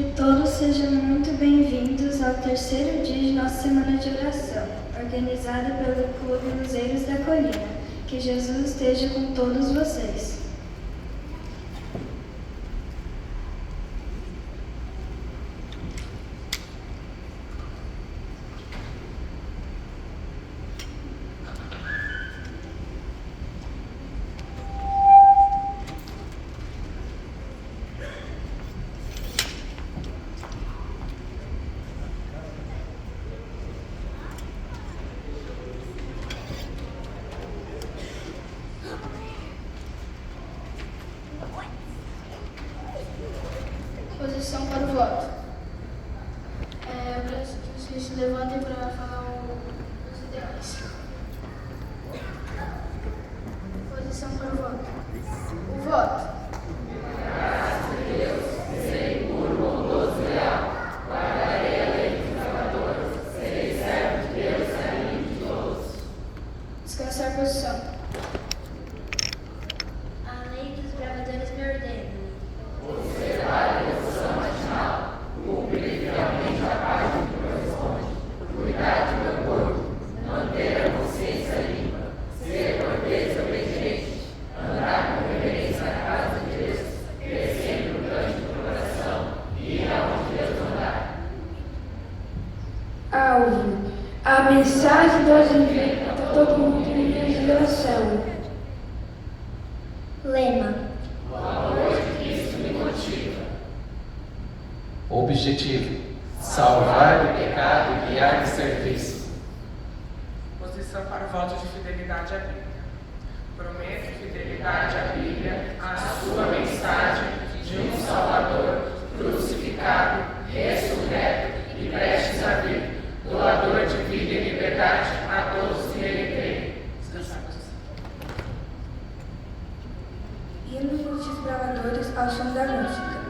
Que todos sejam muito bem-vindos ao terceiro dia de nossa semana de oração, organizada pelo Clube Luzeiros da Colina. Que Jesus esteja com todos vocês. Posição para o voto. Para que vocês se levantem para falar os ideais. Posição para o voto. O voto. Graças a Deus, serei puro, bondoso e leal. Guardarei a lei dos pecadores. Serei servo de Deus e amigo de todos. Descansar posição. A lei dos bravadores me ordena. Observar a devoção matinal, cumprir fielmente a parte que corresponde, cuidar de meu corpo, manter a consciência limpa, ser cortês e obediente, andar com reverência na casa de Deus, ter sempre um grande coração e ir aonde Deus mandar. Alvo. A mensagem do Advento para todo mundo em dias de oração. Lema. O amor de Cristo me motiva. Objetivo: salvar do pecado e guiar do serviço. Posição para o voto de fidelidade à Bíblia. Prometo fidelidade à Bíblia, à sua mensagem de um Salvador crucificado, ressurreto e prestes a vir, doador de vida e liberdade a todos que nele creem. Descansar a posição. Hino dos desbravadores ao som da música.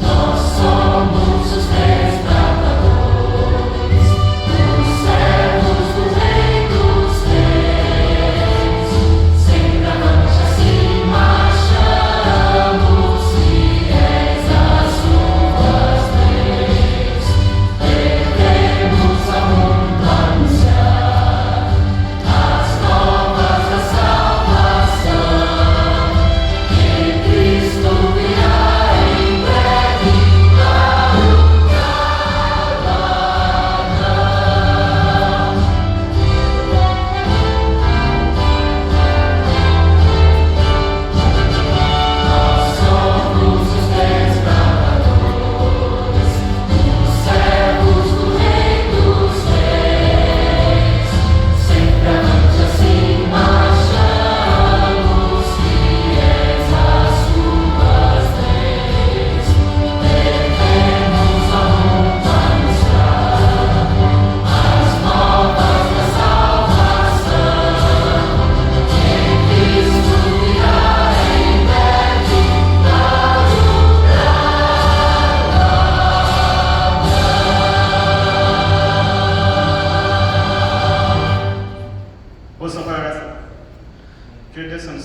Nós somos os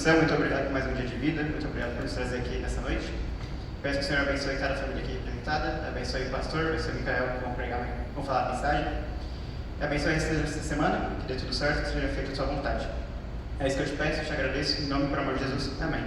céu, muito obrigado por mais um dia de vida, muito obrigado por nos trazer aqui nessa noite. Peço que o Senhor abençoe cada família aqui representada, abençoe o pastor, abençoe o Micael, que vão falar a mensagem. Abençoe a restante dessa semana, que dê tudo certo, que seja feita a sua vontade. É isso que eu te peço, eu te agradeço, em nome e por amor de Jesus. Amém.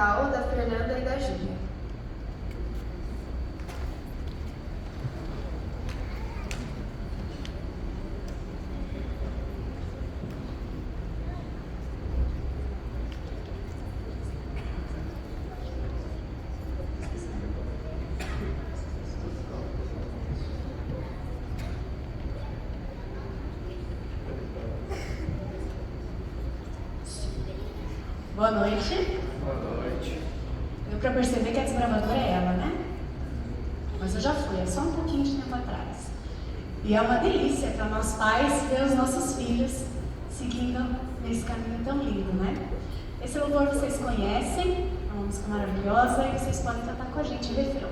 Cal, da Fernanda e da Júlia. Boa noite. Boa noite. Deu para perceber que a desbravadora é ela, né? Mas eu já fui, é só um pouquinho de tempo atrás. E é uma delícia para nós pais ver os nossos filhos seguindo nesse caminho tão lindo, né? Esse louvor vocês conhecem, é uma música maravilhosa e vocês podem cantar com a gente o refrão.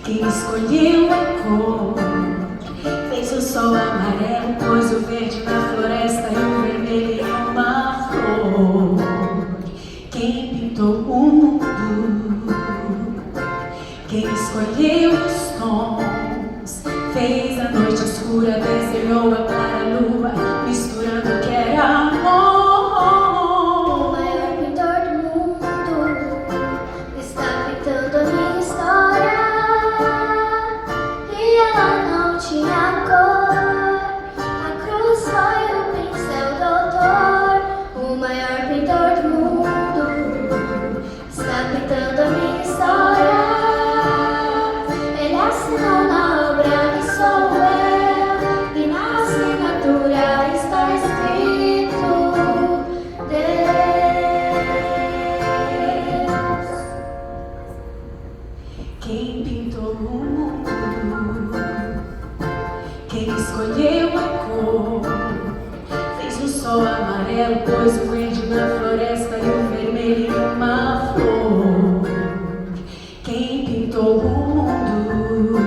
Quem escolheu a cor, fez o sol amarelo, pôs o verde na floresta e o vermelho em uma flor. Quem pintou o mundo, quem escolheu os tons, fez a noite escura, desenhou a clara lua, misturando o que era amor. O maior pintor do mundo está pintando a minha história. E ela não tinha cor, a cruz foi o pincel doutor. O maior pintor do mundo está pintando a minha história. Ele assinou na obra que sou eu, e na assinatura está escrito Deus. Quem pintou o mundo, quem escolheu a cor, fez o sol amarelo, pôs o verde na floresta e o vermelho em uma flor. Quem pintou o mundo,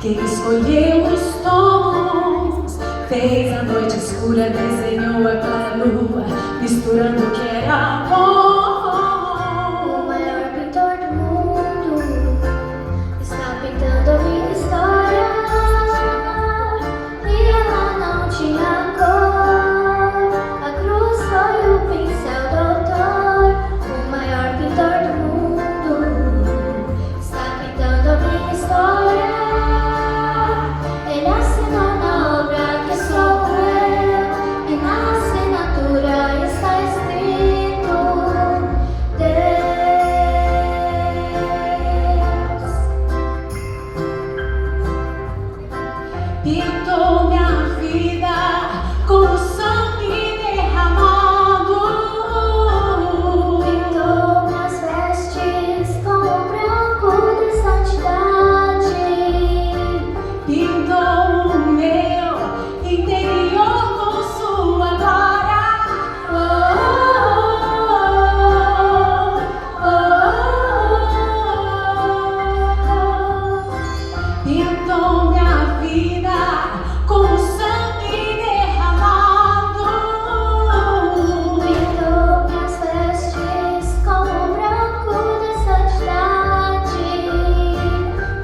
quem escolheu os tons, fez a noite escura, desenhou a clara lua, misturando o que era amor. O maior pintor do mundo está pintando a minha história. E ela não tinha cor, a cruz foi o pincel doutor. O maior pintor do mundo está pintando a minha história. Ele assinou na obra que sou eu, e na assinatura está escrito Deus. Pintou minha vida com o sangue derramado, Pintou minhas vestes com o branco de santidade. pintou o meu interior com sua glória. Pintou minha vida com o sangue derramado, Pintou minhas vestes com o branco de santidade.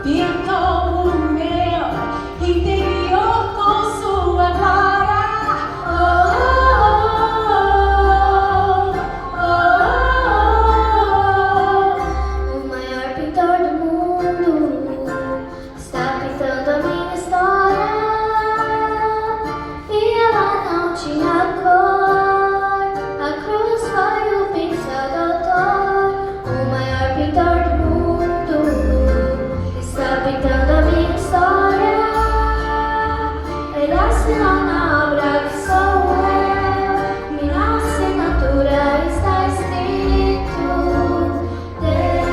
pintou o meu interior com sua glória. O maior pintor do mundo está pintando a minha história. E ela não tinha cor, a cruz foi o pincel doutor. O maior pintor do mundo está pintando a minha história. Ele assinou na obra que sou eu, e na assinatura está escrito Deus.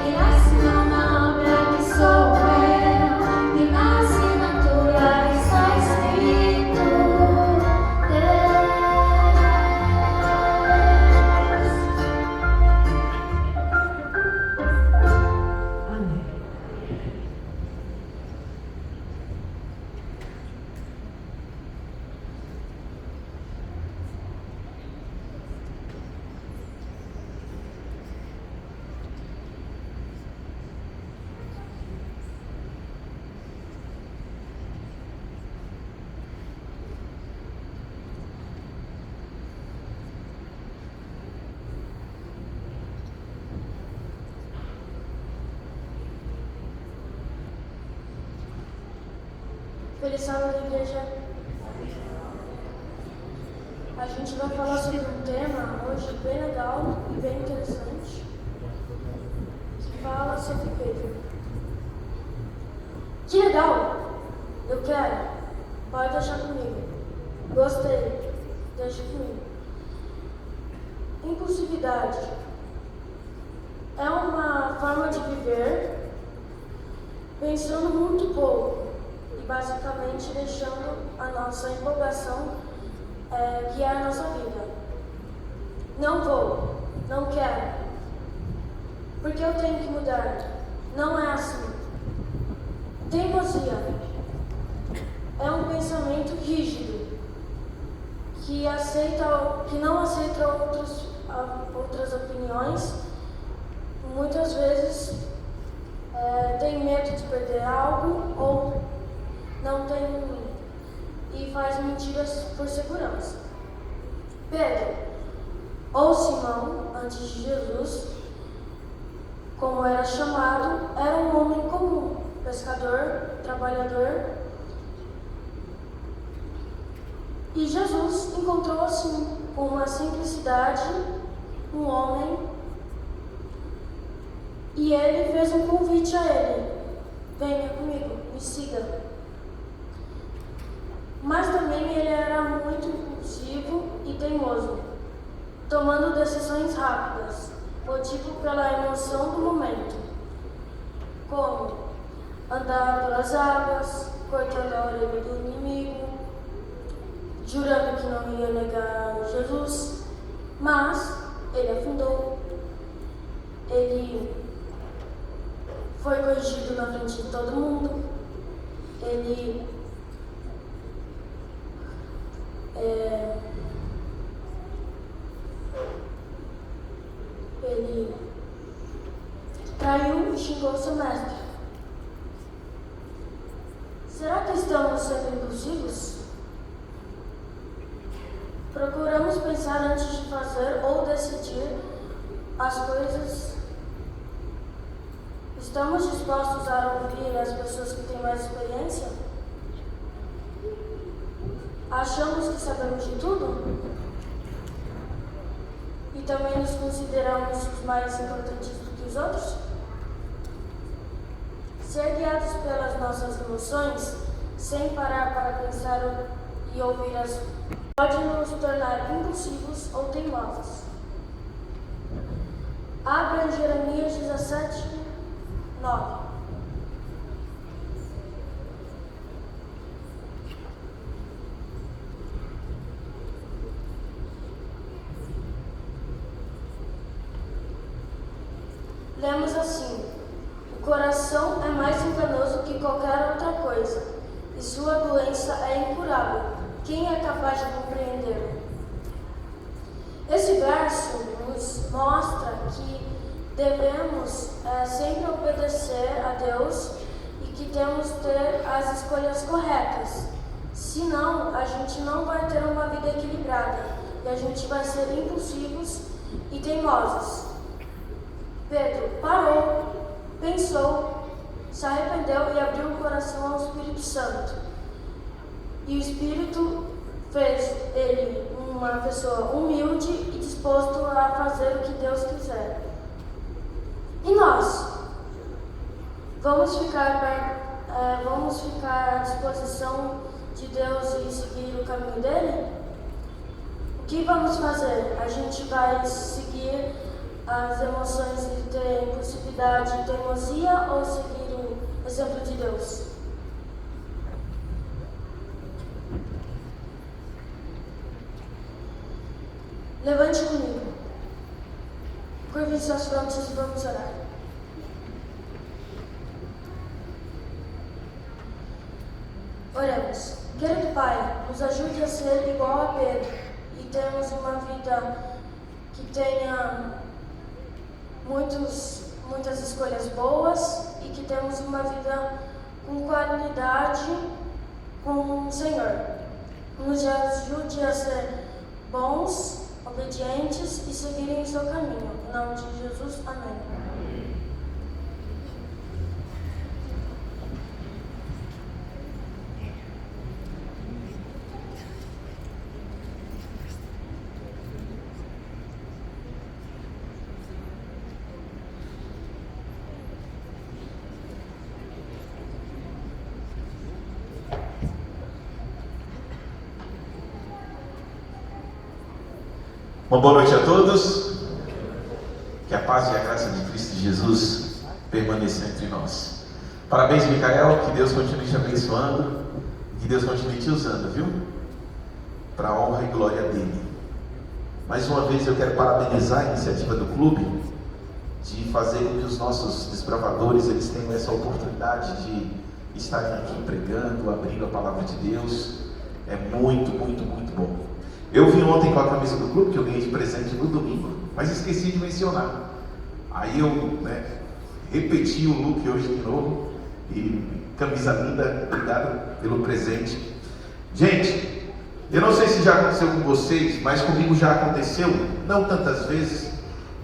Ele assinou na obra que sou eu, Feliz sábado, igreja. A gente vai falar sobre um tema hoje bem legal e bem interessante, que fala sobre Pedro. Que legal! Eu quero. Pode deixar comigo. Gostei. Deixa comigo. Impulsividade é uma forma de viver pensando muito pouco e basicamente deixando a nossa empolgação guiar a nossa vida. Não vou, não quero, porque eu tenho que mudar. Não é assim. Teimosia é um pensamento rígido que não aceita outras opiniões. Muitas vezes tem medo de perder algo ou não tem e faz mentiras por segurança. Pedro, ou Simão, antes de Jesus, como era chamado, era um homem comum, pescador, trabalhador. E Jesus encontrou assim, com uma simplicidade, um homem, e ele fez um convite a ele: venha comigo, me siga. Mas também ele era muito impulsivo e teimoso, tomando decisões rápidas, motivo pela emoção do momento, como andar pelas águas, cortando a orelha do inimigo, jurando que não ia negar Jesus, mas ele afundou. Ele foi corrigido na frente de todo mundo. Ele traiu e xingou seu mestre. Será que estamos sendo impulsivos? Procuramos pensar antes de fazer ou decidir as coisas. Estamos dispostos a ouvir as pessoas que têm mais experiência? Achamos que sabemos de tudo? E também nos consideramos os mais importantes do que os outros? Ser guiados pelas nossas emoções, sem parar para pensar e ouvir pode nos tornar impulsivos ou teimosos. Abra Jeremias 17, 9. Lemos assim: o coração é mais enganoso que qualquer outra coisa, e sua doença é incurável. Quem é capaz de compreender? Esse verso nos mostra que devemos sempre obedecer a Deus e que temos que ter as escolhas corretas. Senão, a gente não vai ter uma vida equilibrada e a gente vai ser impulsivos e teimosos. Pedro parou, pensou, se arrependeu e abriu o coração ao Espírito Santo. E o Espírito fez ele uma pessoa humilde e disposto a fazer o que Deus quiser. E nós? Vamos ficar à disposição de Deus e seguir o caminho dele? O que vamos fazer? A gente vai seguir as emoções de ter impulsividade e teimosia ou seguir o exemplo de Deus? Levante comigo. Curve suas frontes e vamos orar. Oremos. Querido Pai, nos ajude a ser igual a Pedro e termos uma vida que tenha muitas escolhas boas e que temos uma vida com qualidade com o Senhor. Nos ajude a ser bons, obedientes e seguirem o seu caminho. Em nome de Jesus, amém. Uma boa noite a todos. Que a paz e a graça de Cristo Jesus permaneçam entre nós. Parabéns, Micael. Que Deus continue te abençoando. Que Deus continue te usando, viu? Para a honra e glória dele. Mais uma vez eu quero parabenizar a iniciativa do clube de fazer com que os nossos desbravadores eles tenham essa oportunidade de estarem aqui pregando, abrindo a palavra de Deus. É muito, muito, muito bom. Eu vim ontem com a camisa do clube, que eu ganhei de presente no domingo, mas esqueci de mencionar. Aí eu repeti o look hoje de novo. E camisa linda, obrigado pelo presente. Gente, eu não sei se já aconteceu com vocês, mas comigo já aconteceu, não tantas vezes.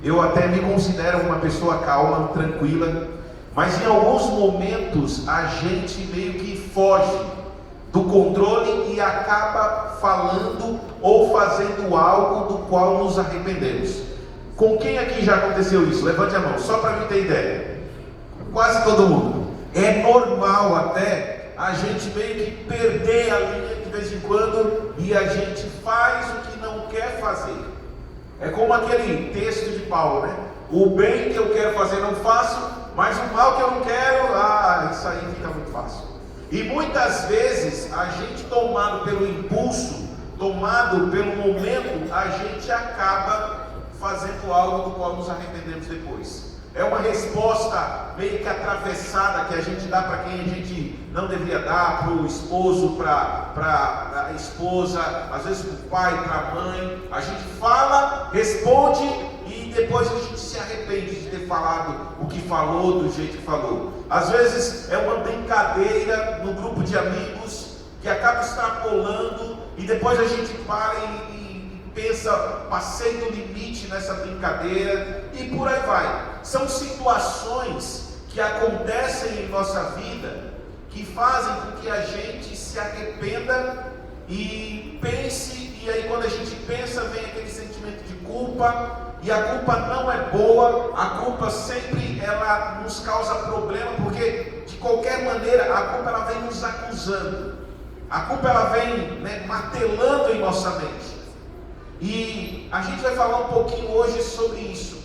Eu até me considero uma pessoa calma, tranquila, mas em alguns momentos a gente meio que foge do controle e acaba falando ou fazendo algo do qual nos arrependemos. Com quem aqui já aconteceu isso? Levante a mão, só para mim ter ideia. Quase todo mundo. É normal até a gente meio que perder a linha de vez em quando e a gente faz o que não quer fazer. É como aquele texto de Paulo, né? O bem que eu quero fazer não faço, mas o mal que eu não quero, isso aí fica muito fácil. E muitas vezes a gente, tomado pelo impulso, tomado pelo momento, a gente acaba fazendo algo do qual nos arrependemos depois. É uma resposta meio que atravessada que a gente dá para quem a gente não deveria dar, para o esposo, para a esposa, às vezes para o pai, para a mãe. A gente fala, responde e depois a gente se arrepende de ter falado o que falou, do jeito que falou. Às vezes é uma brincadeira no grupo de amigos que acaba extrapolando e depois a gente para e pensa, passei do limite nessa brincadeira e por aí vai. São situações que acontecem em nossa vida que fazem com que a gente se arrependa e pense, e aí quando a gente pensa vem aquele sentimento de culpa, e a culpa não é boa, a culpa sempre ela nos causa problema, porque de qualquer maneira a culpa ela vem nos acusando, a culpa ela vem martelando em nossa mente. E a gente vai falar um pouquinho hoje sobre isso,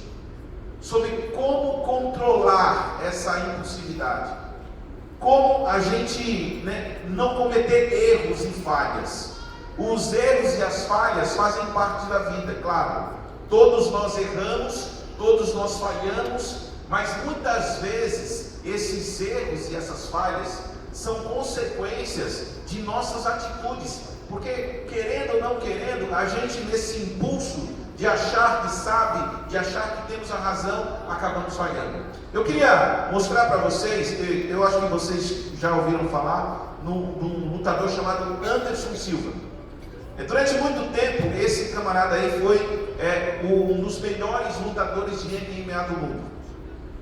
sobre como controlar essa impulsividade, como a gente não cometer erros e falhas. Os erros e as falhas fazem parte da vida, claro. Todos nós erramos, todos nós falhamos, mas muitas vezes esses erros e essas falhas são consequências de nossas atitudes. Porque, querendo ou não querendo, a gente nesse impulso de achar que sabe, de achar que temos a razão, acabamos falhando. Eu queria mostrar para vocês, eu acho que vocês já ouviram falar, num lutador chamado Anderson Silva. Durante muito tempo, esse camarada aí foi um dos melhores lutadores de MMA do mundo.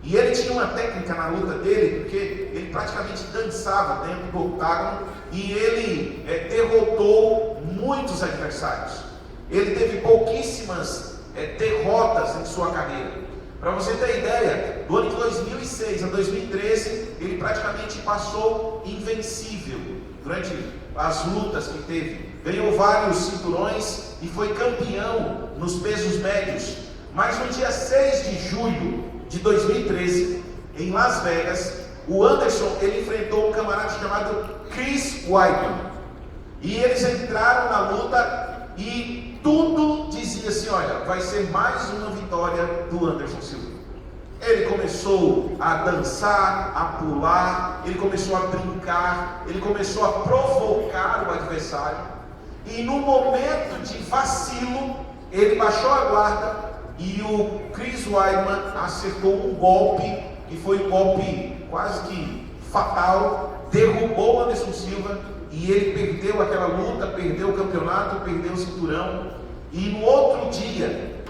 E ele tinha uma técnica na luta dele, porque ele praticamente dançava dentro do octágono e ele derrotou muitos adversários. Ele teve pouquíssimas derrotas em sua carreira. Para você ter ideia, do ano de 2006 a 2013, ele praticamente passou invencível durante as lutas que teve. Ganhou vários cinturões e foi campeão nos pesos médios. Mas no dia 6 de julho de 2013, em Las Vegas, o Anderson ele enfrentou um camarada chamado Chris Weidman. E eles entraram na luta e tudo dizia assim, olha, vai ser mais uma vitória do Anderson Silva. Ele começou a dançar, a pular, ele começou a brincar, ele começou a provocar o adversário. E no momento de vacilo, ele baixou a guarda e o Chris Weidman acertou um golpe, que foi um golpe quase que fatal, derrubou o Anderson Silva e ele perdeu aquela luta, perdeu o campeonato, perdeu o cinturão. E no outro dia,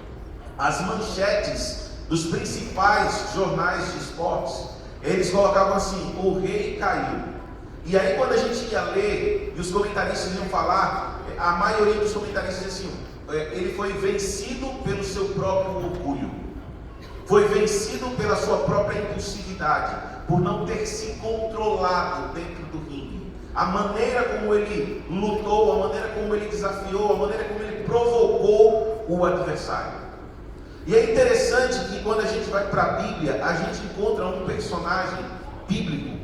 as manchetes dos principais jornais de esportes, eles colocavam assim, o rei caiu. E aí quando a gente ia ler, e os comentaristas iam falar, a maioria dos comentaristas dizia assim, ele foi vencido pelo seu próprio orgulho, foi vencido pela sua própria impulsividade, por não ter se controlado dentro do ringue. A maneira como ele lutou, a maneira como ele desafiou, a maneira como ele provocou o adversário. E é interessante que quando a gente vai para a Bíblia, a gente encontra um personagem bíblico,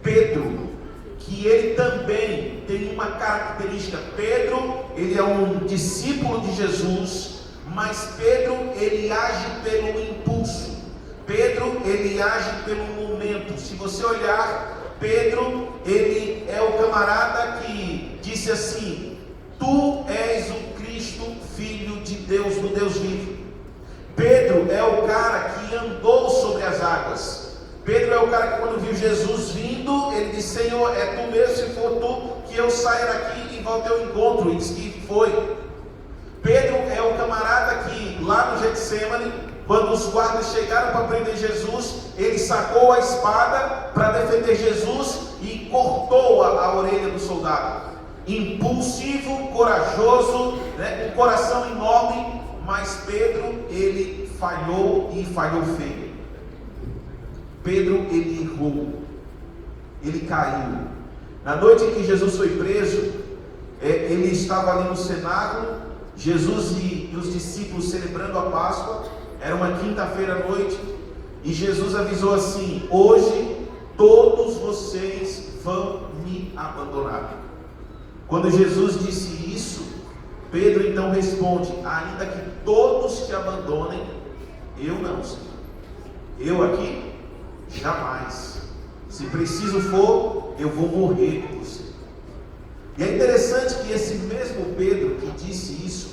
Pedro, que ele também tem uma característica. Pedro, ele é um discípulo de Jesus, mas Pedro, ele age pelo impulso. Pedro, ele age pelo momento. Se você olhar, Pedro, ele é o camarada que disse assim: tu és o Cristo, Filho de Deus, do Deus vivo. Pedro é o cara que andou sobre as águas. Pedro é o cara que quando viu Jesus vindo, ele disse: Senhor, é tu mesmo, se for tu, que eu saia daqui e volte ao encontro. E disse que foi. Pedro é o camarada que lá no Getsemane, quando os guardas chegaram para prender Jesus, ele sacou a espada para defender Jesus e cortou a orelha do soldado. Impulsivo, corajoso, né, com um coração enorme, mas Pedro, ele falhou e falhou feio. Pedro, ele errou, ele caiu. Na noite em que Jesus foi preso, ele estava ali no cenáculo, Jesus e os discípulos celebrando a Páscoa. Era uma quinta-feira à noite, e Jesus avisou assim: hoje todos vocês vão me abandonar. Quando Jesus disse isso, Pedro então responde: ainda que todos te abandonem, eu não, Senhor. Eu aqui, jamais. Se preciso for, eu vou morrer por você. E é interessante que esse mesmo Pedro que disse isso,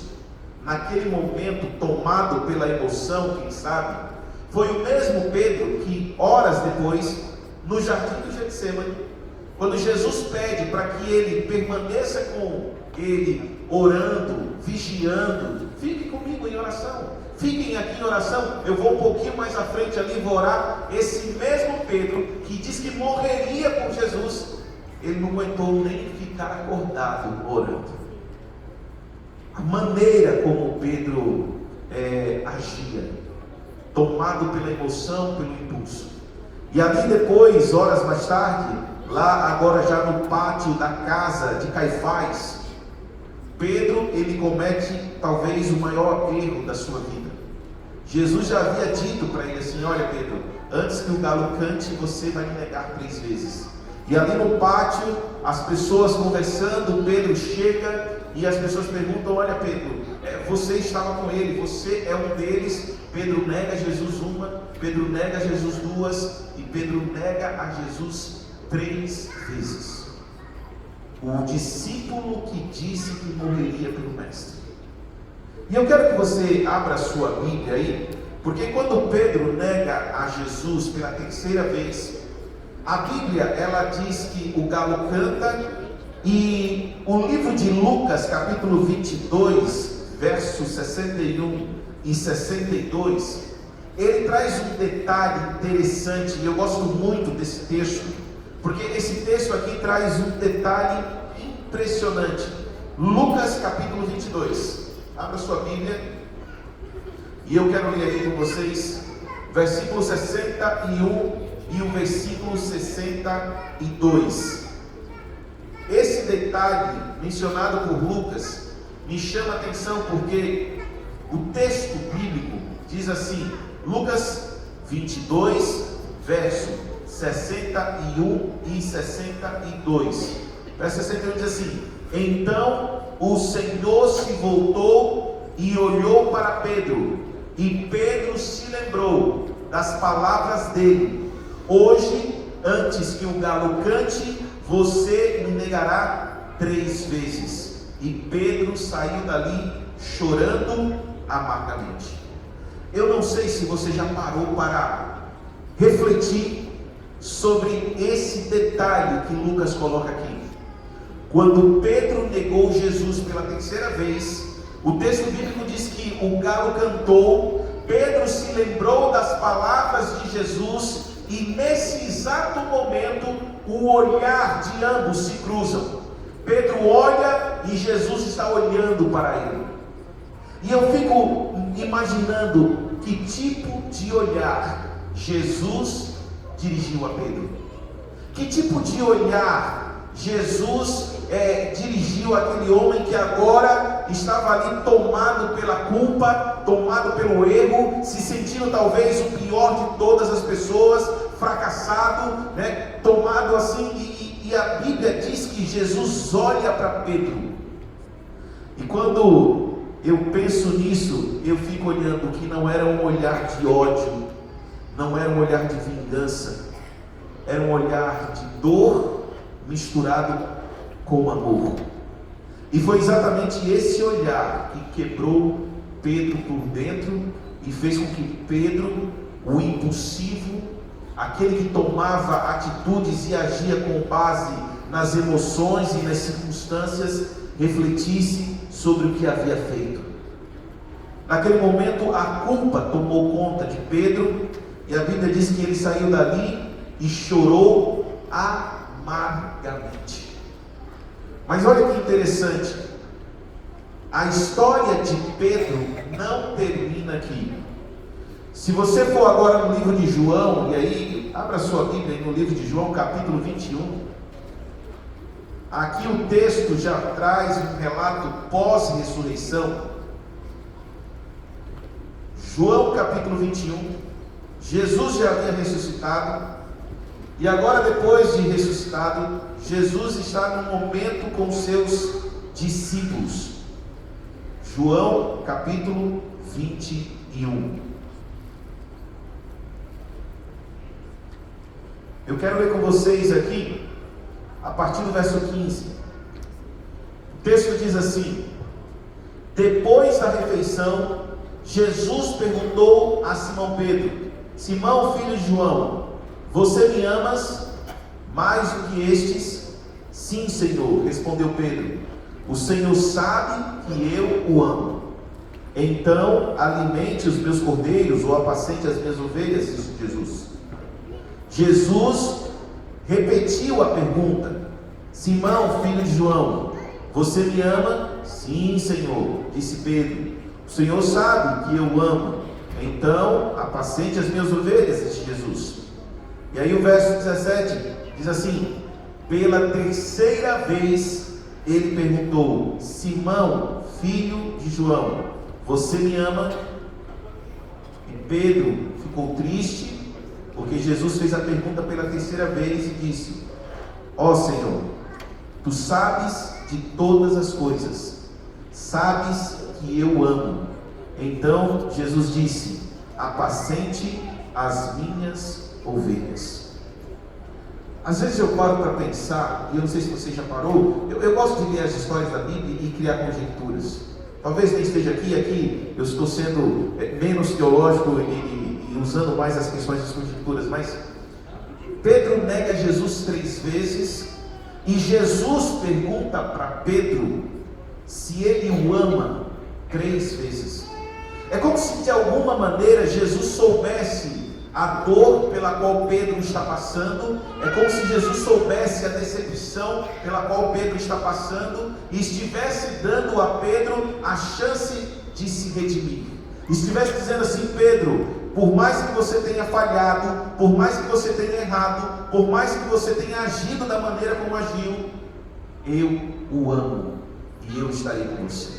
naquele momento tomado pela emoção, quem sabe, foi o mesmo Pedro que horas depois, no jardim do Getsemane, quando Jesus pede para que ele permaneça com ele, orando, vigiando: fique comigo em oração, fiquem aqui em oração, eu vou um pouquinho mais à frente ali, vou orar. Esse mesmo Pedro que diz que morreria por Jesus, ele não aguentou nem ficar acordado orando. A maneira como Pedro agia, tomado pela emoção, pelo impulso. E ali depois, horas mais tarde, lá agora já no pátio da casa de Caifás, Pedro, ele comete talvez o maior erro da sua vida. Jesus já havia dito para ele assim: olha Pedro, antes que o galo cante, você vai me negar 3 vezes. E ali no pátio, as pessoas conversando, Pedro chega e as pessoas perguntam: olha Pedro, você estava com ele, você é um deles. Pedro nega Jesus uma, Pedro nega Jesus 2 e Pedro nega a Jesus 3 vezes. O discípulo que disse que morreria pelo mestre. E eu quero que você abra a sua Bíblia aí, porque quando Pedro nega a Jesus pela 3ª vez, a Bíblia, ela diz que o galo canta. E o livro de Lucas, capítulo 22, versos 61 e 62, ele traz um detalhe interessante, e eu gosto muito desse texto, porque esse texto aqui traz um detalhe impressionante. Lucas, capítulo 22, abra sua Bíblia, e eu quero ler aqui com vocês, versículo 61 e o versículo 62. Esse detalhe mencionado por Lucas me chama a atenção, porque o texto bíblico diz assim, Lucas 22, verso 61 e 62. Verso 61 diz assim: então o Senhor se voltou e olhou para Pedro, e Pedro se lembrou das palavras dele: hoje, antes que o galo cante, você me negará 3 vezes. E Pedro saiu dali chorando amargamente. Eu não sei se você já parou para refletir sobre esse detalhe que Lucas coloca aqui. Quando Pedro negou Jesus pela 3ª vez, o texto bíblico diz que o galo cantou, Pedro se lembrou das palavras de Jesus, e nesse exato momento o olhar de ambos se cruzam. Pedro olha e Jesus está olhando para ele. E eu fico imaginando que tipo de olhar Jesus dirigiu a Pedro. Que tipo de olhar Jesus dirigiu aquele homem que agora estava ali tomado pela culpa, tomado pelo erro, se sentindo talvez o pior de todas as pessoas, fracassado, né? Tomado assim, e a Bíblia diz que Jesus olha para Pedro. E quando eu penso nisso, eu fico olhando que não era um olhar de ódio, não era um olhar de vingança, era um olhar de dor misturado com amor. E foi exatamente esse olhar que quebrou Pedro por dentro e fez com que Pedro, o impulsivo, aquele que tomava atitudes e agia com base nas emoções e nas circunstâncias, refletisse sobre o que havia feito. Naquele momento a culpa tomou conta de Pedro, e a Bíblia diz que ele saiu dali e chorou amargamente. Mas olha que interessante, a história de Pedro não termina aqui. Se você for agora no livro de João, e aí abra sua Bíblia no livro de João, capítulo 21, aqui o texto já traz um relato pós-ressurreição. João capítulo 21, Jesus já havia ressuscitado, e agora, depois de ressuscitado, Jesus está num momento com seus discípulos. João capítulo 21. Eu quero ler com vocês aqui, a partir do verso 15. O texto diz assim: depois da refeição, Jesus perguntou a Simão Pedro: Simão, filho de João, você me amas mais do que estes? Sim, Senhor, respondeu Pedro. O Senhor sabe que eu o amo. Então alimente os meus cordeiros, ou apacente as minhas ovelhas, disse Jesus. Jesus repetiu a pergunta: Simão, filho de João, você me ama? Sim, Senhor, disse Pedro. O Senhor sabe que eu amo. Então apacente as minhas ovelhas, disse Jesus. E aí o verso 17 diz assim: pela terceira vez ele perguntou: Simão, filho de João, você me ama? E Pedro ficou triste, porque Jesus fez a pergunta pela terceira vez e disse: ó Senhor, tu sabes de todas as coisas, sabes que eu amo. Então Jesus disse: apacente as minhas ovelhas. Às vezes eu paro para pensar, e eu não sei se você já parou, eu gosto de ler as histórias da Bíblia e criar conjecturas. Talvez nem esteja aqui eu estou sendo menos teológico e usando mais as questões das conjecturas, mas Pedro nega Jesus 3 vezes, e Jesus pergunta para Pedro se ele o ama 3 vezes. É como se de alguma maneira Jesus soubesse a dor pela qual Pedro está passando, é como se Jesus soubesse a decepção pela qual Pedro está passando e estivesse dando a Pedro a chance de se redimir. Estivesse dizendo assim: Pedro, por mais que você tenha falhado, por mais que você tenha errado, por mais que você tenha agido da maneira como agiu, eu o amo e eu estarei com você.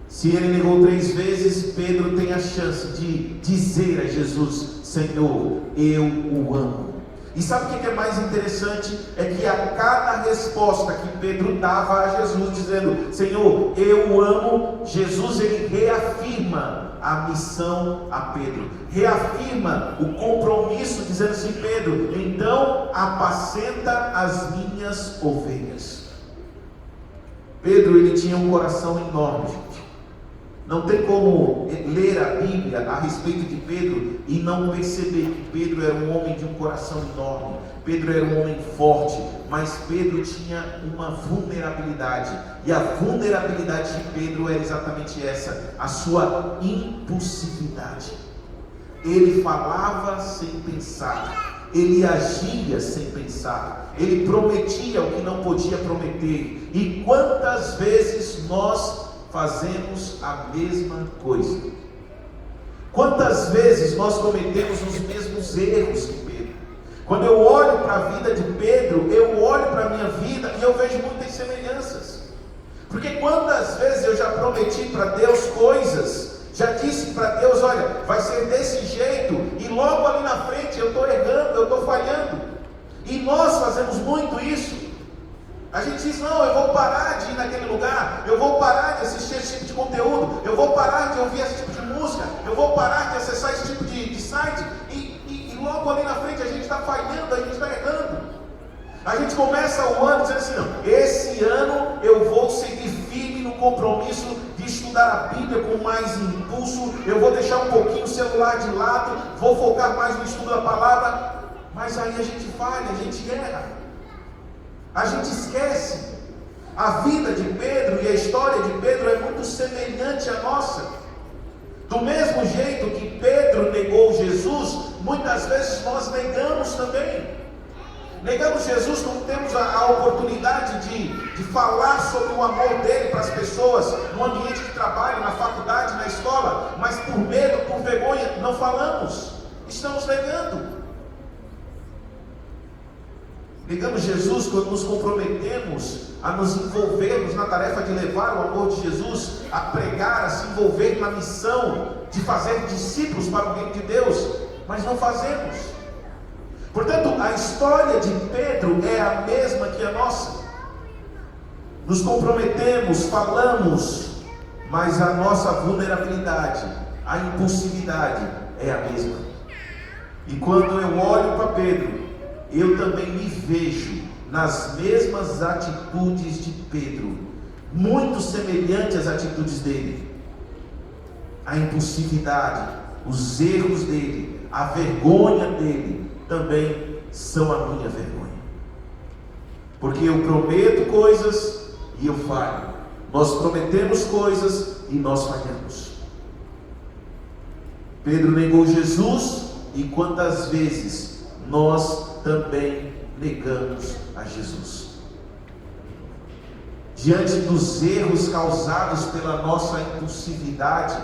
Se ele negou 3 vezes, Pedro tem a chance de dizer a Jesus: Senhor, eu o amo. E sabe o que é mais interessante? É que a cada resposta que Pedro dava a Jesus, dizendo: Senhor, eu o amo, Jesus ele reafirma a missão a Pedro, reafirma o compromisso, dizendo assim: Pedro, então apacenta as minhas ovelhas. Pedro ele tinha um coração enorme, gente. Não tem como ler a Bíblia a respeito de Pedro e não perceber que Pedro era um homem de um coração enorme. Pedro era um homem forte, mas Pedro tinha uma vulnerabilidade. E a vulnerabilidade de Pedro era exatamente essa: a sua impulsividade. Ele falava sem pensar, ele agia sem pensar, ele prometia o que não podia prometer. E quantas vezes nós fazemos a mesma coisa? Quantas vezes nós cometemos os mesmos erros que Pedro? Quando eu olho para a vida de Pedro, eu olho para a eu vejo muitas semelhanças. Porque quantas vezes eu já prometi para Deus coisas, já disse para Deus, olha, vai ser desse jeito, e logo ali na frente eu estou errando, eu estou falhando. E nós fazemos muito isso. A gente diz, não, eu vou parar de ir naquele lugar, eu vou parar de assistir esse tipo de conteúdo, eu vou parar de ouvir esse tipo de música, eu vou parar de acessar esse tipo de site, e logo ali na frente a gente está falhando, a gente está errando. A gente começa o ano dizendo assim, não, esse ano eu vou seguir firme no compromisso de estudar a Bíblia com mais impulso, eu vou deixar um pouquinho o celular de lado, vou focar mais no estudo da palavra, mas aí a gente falha, a gente erra, a gente esquece. A vida de Pedro e a história de Pedro é muito semelhante à nossa. Do mesmo jeito que Pedro negou Jesus, muitas vezes nós negamos também. Negamos Jesus quando temos a oportunidade de falar sobre o amor dele para as pessoas, no ambiente de trabalho, na faculdade, na escola, mas por medo, por vergonha, não falamos, estamos negando. Negamos Jesus quando nos comprometemos a nos envolvermos na tarefa de levar o amor de Jesus, a pregar, a se envolver na missão de fazer discípulos para o reino de Deus, mas não fazemos. Portanto, a história de Pedro é a mesma que a nossa. Nos comprometemos, falamos, mas a nossa vulnerabilidade, a impulsividade é a mesma. E quando eu olho para Pedro, eu também me vejo nas mesmas atitudes de Pedro, muito semelhantes às atitudes dele. A impulsividade, os erros dele, a vergonha dele, também são a minha vergonha. Porque eu prometo coisas e eu falho. Nós prometemos coisas e nós falhamos. Pedro negou Jesus, e quantas vezes nós também negamos a Jesus. Diante dos erros causados pela nossa impulsividade,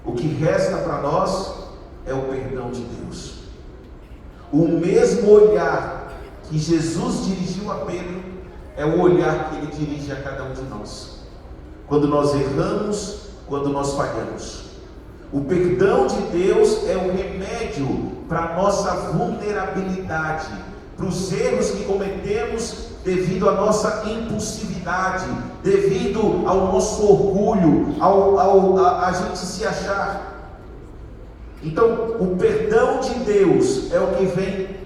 o que resta para nós é o perdão de Deus. O mesmo olhar que Jesus dirigiu a Pedro é o olhar que ele dirige a cada um de nós. Quando nós erramos, quando nós falhamos. O perdão de Deus é o remédio para a nossa vulnerabilidade, para os erros que cometemos devido à nossa impulsividade, devido ao nosso orgulho, a gente se achar. Então, o perdão de Deus é o que vem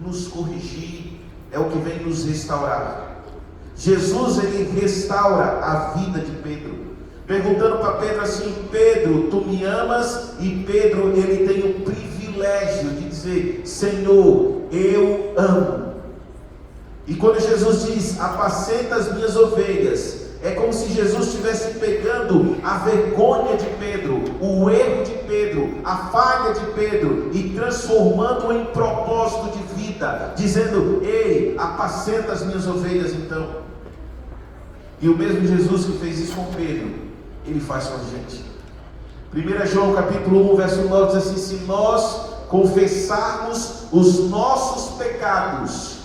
nos corrigir, é o que vem nos restaurar. Jesus, ele restaura a vida de Pedro, perguntando para Pedro assim: Pedro, tu me amas? E Pedro, ele tem o privilégio de dizer: Senhor, eu amo. E quando Jesus diz: apacenta as minhas ovelhas, é como se Jesus estivesse pegando a vergonha de Pedro, o erro de Pedro, a falha de Pedro, e transformando em propósito de vida, dizendo: ei, apacenta as minhas ovelhas então. E o mesmo Jesus que fez isso com Pedro, ele faz com a gente. 1 João capítulo 1, verso 9 diz assim: se nós confessarmos os nossos pecados,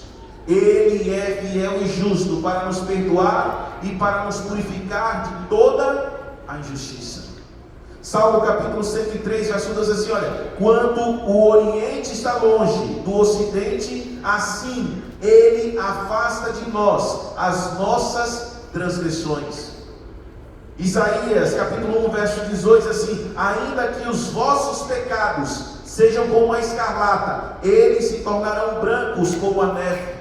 Ele é fiel e justo para nos perdoar e para nos purificar de toda a injustiça. Salmo capítulo 103, verso 12 assim: olha, quando o Oriente está longe do Ocidente, assim Ele afasta de nós as nossas transgressões. Isaías capítulo 1, verso 18 diz assim: ainda que os vossos pecados sejam como a escarlata, eles se tornarão brancos como a neve.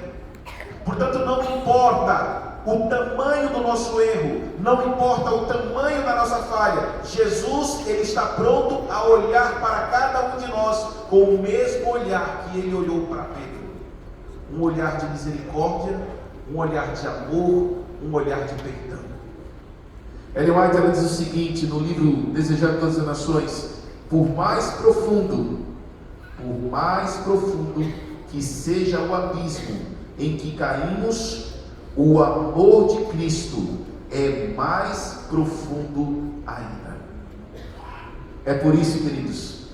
Portanto, não importa o tamanho do nosso erro, não importa o tamanho da nossa falha, Jesus, ele está pronto a olhar para cada um de nós com o mesmo olhar que ele olhou para Pedro. Um olhar de misericórdia, um olhar de amor, um olhar de perdão. Ellen White, ela diz o seguinte no livro Desejado Todas as Nações: por mais profundo que seja o abismo em que caímos, o amor de Cristo é mais profundo ainda. É por isso, queridos,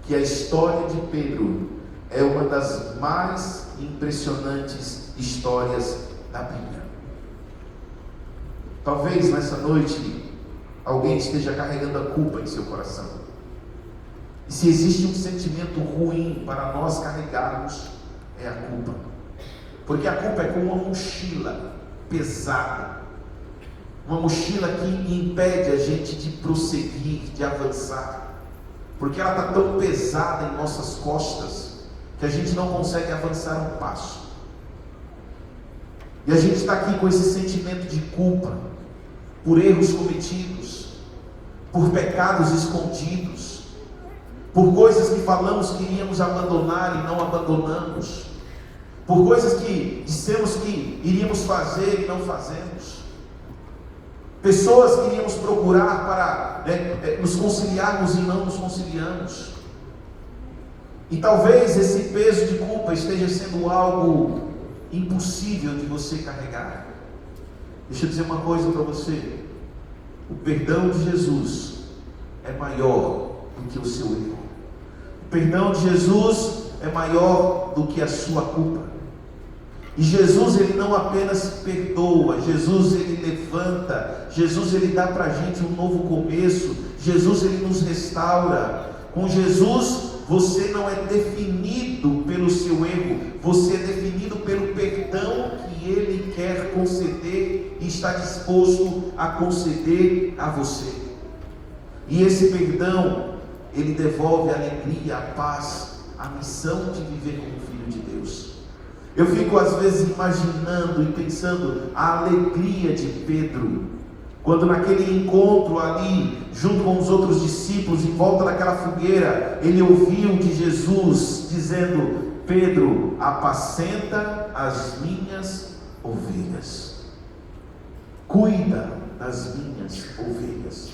que a história de Pedro é uma das mais impressionantes histórias da Bíblia. Talvez nessa noite alguém esteja carregando a culpa em seu coração. E se existe um sentimento ruim para nós carregarmos, é a culpa. Porque a culpa é como uma mochila pesada. Uma mochila que impede a gente de prosseguir, de avançar. Porque ela está tão pesada em nossas costas que a gente não consegue avançar um passo. E a gente está aqui com esse sentimento de culpa por erros cometidos, por pecados escondidos, por coisas que falamos que iríamos abandonar e não abandonamos, por coisas que dissemos que iríamos fazer e não fazemos, pessoas que iríamos procurar para nos conciliarmos e não nos conciliamos. E talvez esse peso de culpa esteja sendo algo impossível de você carregar. Deixa eu dizer uma coisa para você: o perdão de Jesus é maior do que o seu erro. O perdão de Jesus é maior do que a sua culpa. E Jesus, ele não apenas perdoa, Jesus, ele levanta, Jesus, ele dá para a gente um novo começo, Jesus, ele nos restaura. Com Jesus, você não é definido pelo seu erro, você é definido pelo perdão que ele quer conceder e está disposto a conceder a você. E esse perdão, ele devolve a alegria, a paz, a missão de viver como filho de Deus. Eu fico às vezes imaginando e pensando a alegria de Pedro, quando naquele encontro ali, junto com os outros discípulos, em volta daquela fogueira, ele ouviu de Jesus dizendo: Pedro, apacenta as minhas ovelhas, cuida das minhas ovelhas.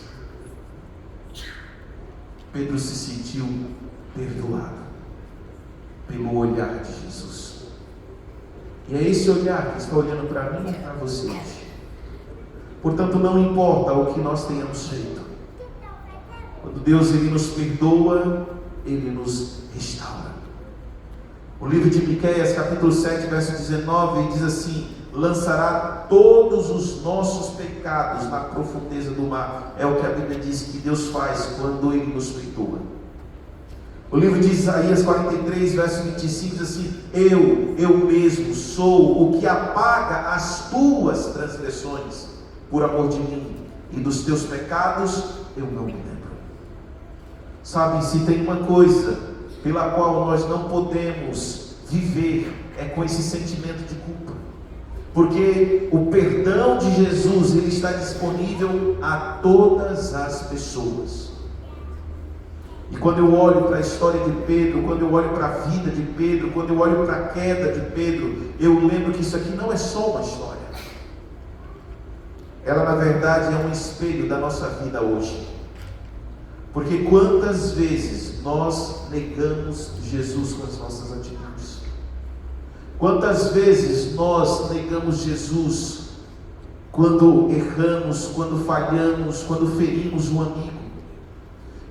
Pedro se sentiu perdoado pelo olhar de Jesus. E é esse olhar que está olhando para mim e para você hoje. Portanto, não importa o que nós tenhamos feito, quando Deus, ele nos perdoa, ele nos restaura. O livro de Miqueias, capítulo 7, verso 19, diz assim: lançará todos os nossos pecados na profundeza do mar. É o que a Bíblia diz que Deus faz quando ele nos perdoa. O livro de Isaías 43, verso 25 diz assim: eu mesmo sou o que apaga as tuas transgressões por amor de mim, e dos teus pecados eu não me lembro. Sabe, se tem uma coisa pela qual nós não podemos viver, é com esse sentimento de culpa. Porque o perdão de Jesus, ele está disponível a todas as pessoas. E quando eu olho para a história de Pedro, quando eu olho para a vida de Pedro, quando eu olho para a queda de Pedro, eu lembro que isso aqui não é só uma história. Ela, na verdade, é um espelho da nossa vida hoje. Porque quantas vezes nós negamos Jesus com as nossas atitudes? Quantas vezes nós negamos Jesus quando erramos, quando falhamos, quando ferimos um amigo?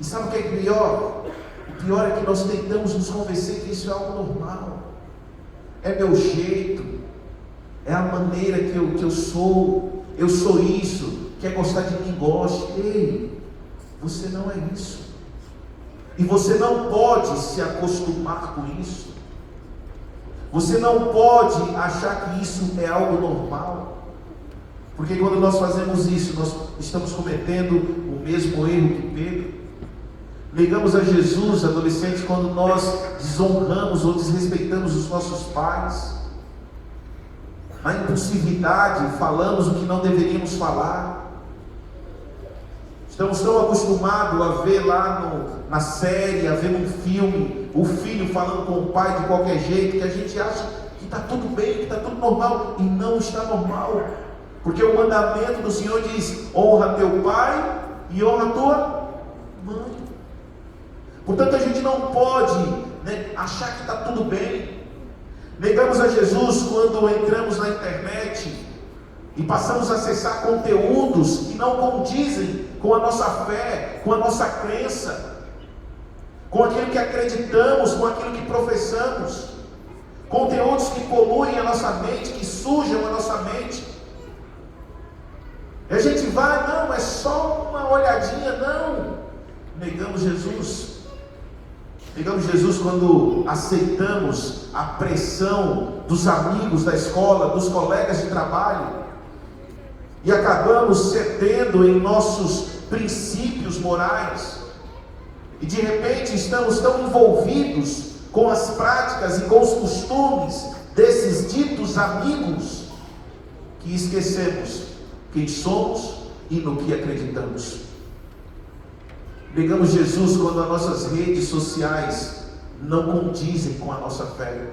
E sabe o que é pior? O pior é que nós tentamos nos convencer que isso é algo normal. É meu jeito, é a maneira que eu sou isso, quer gostar de mim, goste. Ei, você não é isso. E você não pode se acostumar com isso. Você não pode achar que isso é algo normal. Porque quando nós fazemos isso, nós estamos cometendo o mesmo erro que Pedro. Negamos a Jesus, adolescentes, quando nós desonramos ou desrespeitamos os nossos pais. Na impulsividade, falamos o que não deveríamos falar. Estamos tão acostumados a ver lá na série, a ver num filme, o filho falando com o pai de qualquer jeito, que a gente acha que está tudo bem, que está tudo normal, e não está normal. Porque o mandamento do Senhor diz: honra teu pai e honra tua mãe. Portanto, a gente não pode achar que está tudo bem. Negamos a Jesus quando entramos na internet e passamos a acessar conteúdos que não condizem com a nossa fé, com a nossa crença, com aquilo que acreditamos, com aquilo que professamos. Conteúdos que poluem a nossa mente, que sujam a nossa mente. E a gente vai, não, é só uma olhadinha, não. Negamos Jesus. Negamos Jesus quando aceitamos a pressão dos amigos da escola, dos colegas de trabalho, e acabamos cedendo em nossos princípios morais, e de repente estamos tão envolvidos com as práticas e com os costumes desses ditos amigos, que esquecemos quem somos e no que acreditamos. Negamos Jesus quando as nossas redes sociais não condizem com a nossa fé.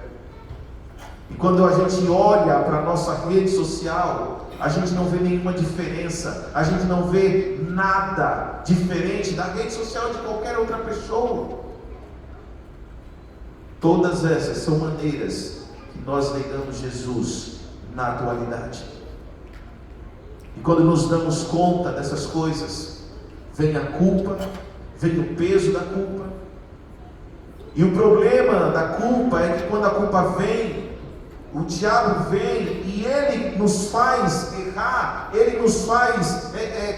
E quando a gente olha para a nossa rede social, a gente não vê nenhuma diferença, a gente não vê nada diferente da rede social de qualquer outra pessoa. Todas essas são maneiras que nós negamos Jesus na atualidade. E quando nos damos conta dessas coisas, vem a culpa, vem o peso da culpa. E o problema da culpa é que quando a culpa vem, o diabo vem e ele nos faz errar, ele nos faz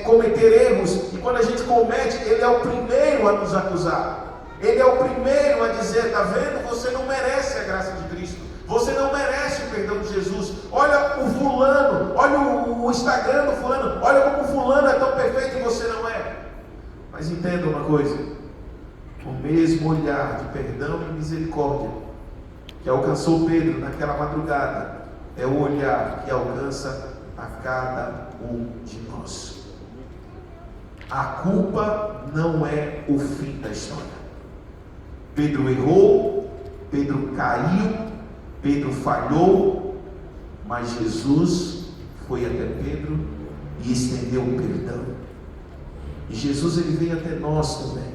cometer erros. E quando a gente comete, ele é o primeiro a nos acusar. Ele é o primeiro a dizer: está vendo? Você não merece a graça de Cristo. Você não merece o perdão de Jesus. Olha o fulano, olha o Instagram do fulano, olha como o fulano é tão perfeito e você não é. Mas entenda uma coisa: o mesmo olhar de perdão e misericórdia que alcançou Pedro naquela madrugada é o olhar que alcança a cada um de nós. A culpa não é o fim da história. Pedro errou, Pedro caiu, Pedro falhou, mas Jesus foi até Pedro e estendeu o perdão. E Jesus, ele vem até nós também,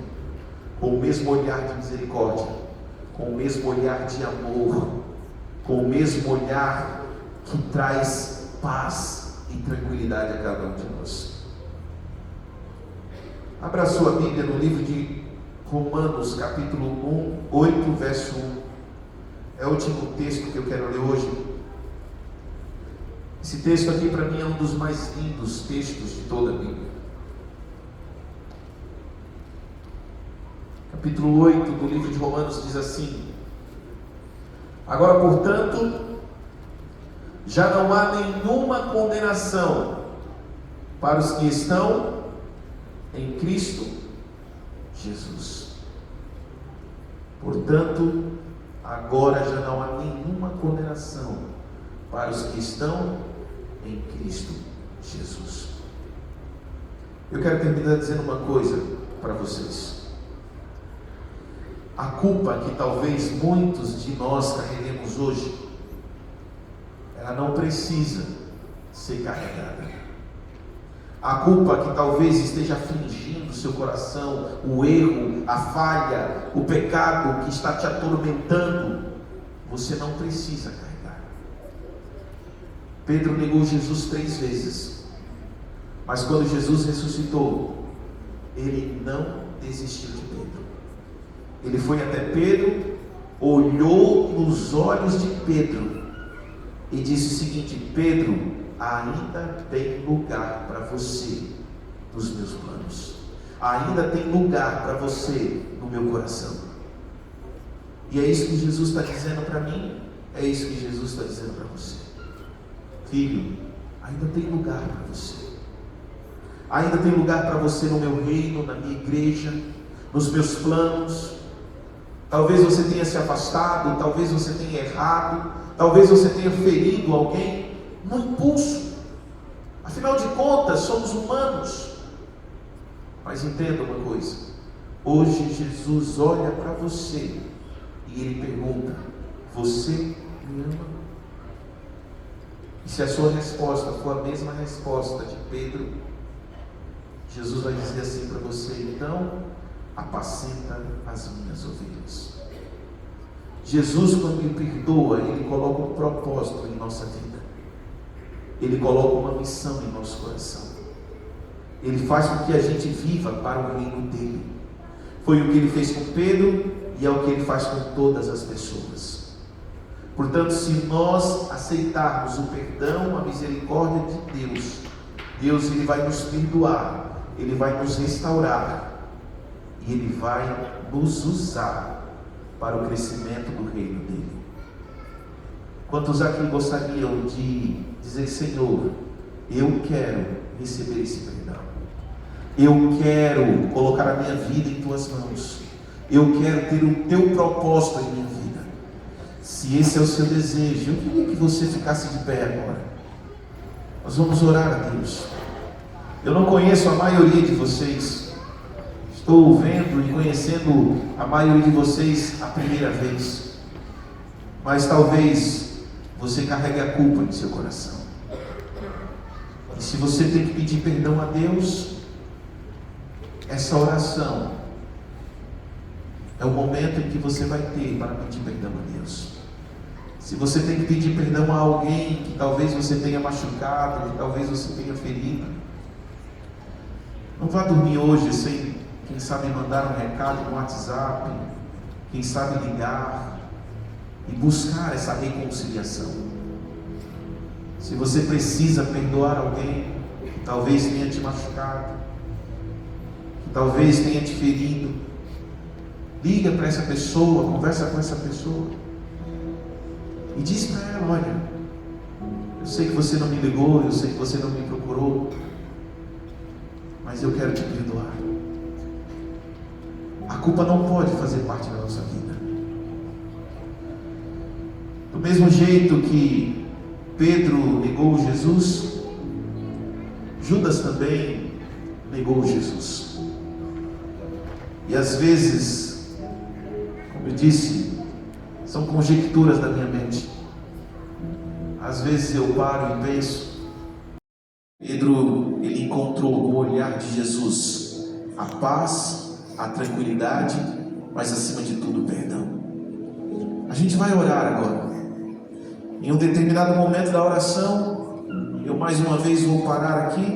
com o mesmo olhar de misericórdia, com o mesmo olhar de amor, com o mesmo olhar que traz paz e tranquilidade a cada um de nós. Abra a sua Bíblia no livro de Romanos, capítulo 8, verso 1. É o último texto que eu quero ler hoje. Esse texto aqui para mim é um dos mais lindos textos de toda a Bíblia. Capítulo 8 do livro de Romanos diz assim: agora, portanto, já não há nenhuma condenação para os que estão em Cristo Jesus. Portanto, agora já não há nenhuma condenação para os que estão em Cristo Jesus. Eu quero terminar dizendo uma coisa para vocês. A culpa que talvez muitos de nós carreguemos hoje, ela não precisa ser carregada. A culpa que talvez esteja afligindo o seu coração, o erro, a falha, o pecado que está te atormentando, você não precisa carregar. Pedro negou Jesus 3 vezes, mas quando Jesus ressuscitou, ele não desistiu de Pedro. Ele foi até Pedro, olhou nos olhos de Pedro e disse o seguinte: Pedro, ainda tem lugar para você nos meus planos, ainda tem lugar para você no meu coração. E é isso que Jesus está dizendo para mim, é isso que Jesus está dizendo para você. Filho, ainda tem lugar para você, ainda tem lugar para você no meu reino, na minha igreja, nos meus planos. Talvez você tenha se afastado, talvez você tenha errado, talvez você tenha ferido alguém no impulso. Afinal de contas, somos humanos. Mas entenda uma coisa: hoje Jesus olha para você e ele pergunta: você me ama? E se a sua resposta for a mesma resposta de Pedro, Jesus vai dizer assim para você: então, apacenta as minhas ovelhas. Jesus, quando me perdoa, ele coloca um propósito em nossa vida. Ele coloca uma missão em nosso coração. Ele faz com que a gente viva para o reino dele. Foi o que ele fez com Pedro e é o que ele faz com todas as pessoas. Portanto, se nós aceitarmos o perdão, a misericórdia de Deus ele vai nos perdoar, Ele vai nos restaurar e Ele vai nos usar para o crescimento do reino dele. Quantos aqui gostariam de dizer: Senhor, eu quero receber esse perdão, eu quero colocar a minha vida em tuas mãos, eu quero ter o teu propósito em minha vida? Se esse é o seu desejo, eu queria que você ficasse de pé agora. Nós vamos orar a Deus. Eu não conheço a maioria de vocês, estou vendo e conhecendo a maioria de vocês a primeira vez, mas talvez você carregue a culpa em seu coração. E se você tem que pedir perdão a Deus, essa oração é o momento em que você vai ter para pedir perdão a Deus. Se você tem que pedir perdão a alguém que talvez você tenha machucado, que talvez você tenha ferido, não vá dormir hoje sem, quem sabe, mandar um recado no WhatsApp, quem sabe ligar e buscar essa reconciliação. Se você precisa perdoar alguém que talvez tenha te machucado, que talvez tenha te ferido, liga para essa pessoa, conversa com essa pessoa e diz para ela: olha, eu sei que você não me ligou, eu sei que você não me procurou, mas eu quero te perdoar. A culpa não pode fazer parte da nossa vida. Do mesmo jeito que Pedro negou Jesus, Judas também negou Jesus. E às vezes, como eu disse, são conjecturas da minha mente. Às vezes eu paro e penso: Pedro, ele encontrou no olhar de Jesus a paz, a tranquilidade, mas acima de tudo o perdão. A gente vai orar agora. Em um determinado momento da oração, eu mais uma vez vou parar aqui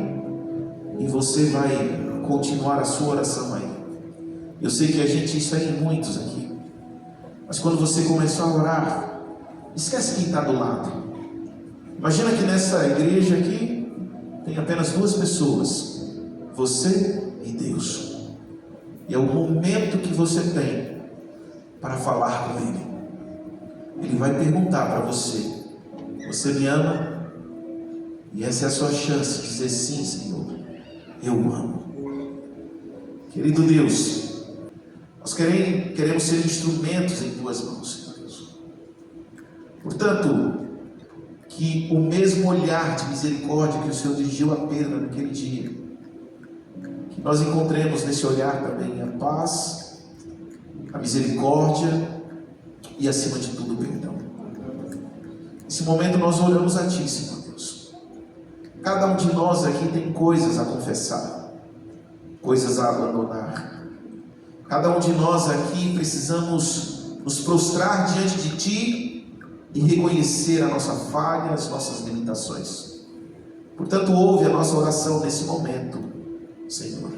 e você vai continuar a sua oração aí. Eu sei que a gente está em muitos aqui, mas quando você começar a orar, esquece quem está do lado. Imagina que nessa igreja aqui tem apenas duas pessoas, você e Deus. E é o momento que você tem para falar com Ele. Ele vai perguntar para você: você me ama? E essa é a sua chance de dizer: sim, Senhor, eu amo. Querido Deus, nós queremos ser instrumentos em tuas mãos, Senhor Deus. Portanto, que o mesmo olhar de misericórdia que o Senhor dirigiu a Pedro naquele dia, que nós encontremos nesse olhar também a paz, a misericórdia e, acima de tudo, o perdão. Nesse momento nós oramos a Ti, Senhor Deus. Cada um de nós aqui tem coisas a confessar, coisas a abandonar. Cada um de nós aqui precisamos nos prostrar diante de Ti e reconhecer a nossa falha, as nossas limitações. Portanto, ouve a nossa oração nesse momento, Senhor.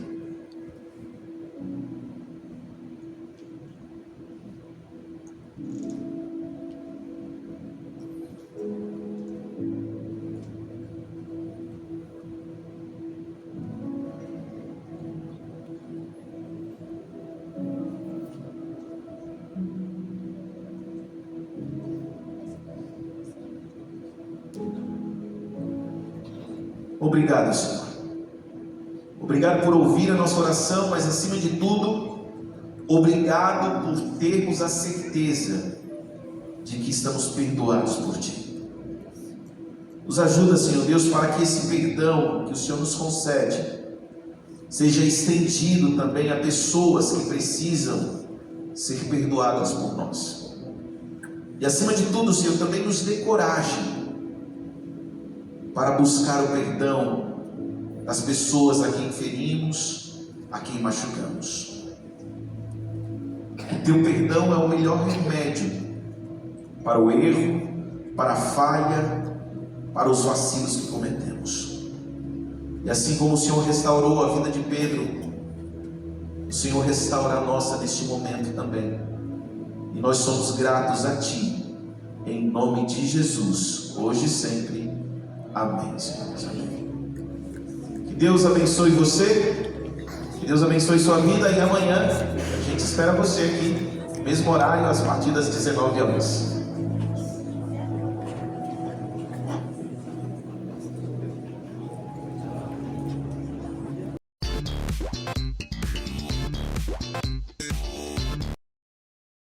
Obrigado, Senhor. Obrigado por ouvir a nossa oração, mas acima de tudo, obrigado por termos a certeza de que estamos perdoados por Ti. Nos ajuda, Senhor Deus, para que esse perdão que o Senhor nos concede seja estendido também a pessoas que precisam ser perdoadas por nós. E acima de tudo, Senhor, também nos dê coragem para buscar o perdão das pessoas a quem ferimos, a quem machucamos. O Teu perdão é o melhor remédio para o erro, para a falha, para os vacilos que cometemos. E assim como o Senhor restaurou a vida de Pedro, o Senhor restaura a nossa neste momento também. E nós somos gratos a Ti em nome de Jesus, hoje e sempre. Amém, Senhor. Amém. Que Deus abençoe você, que Deus abençoe sua vida, e amanhã a gente espera você aqui, mesmo horário, a partir das 19 horas.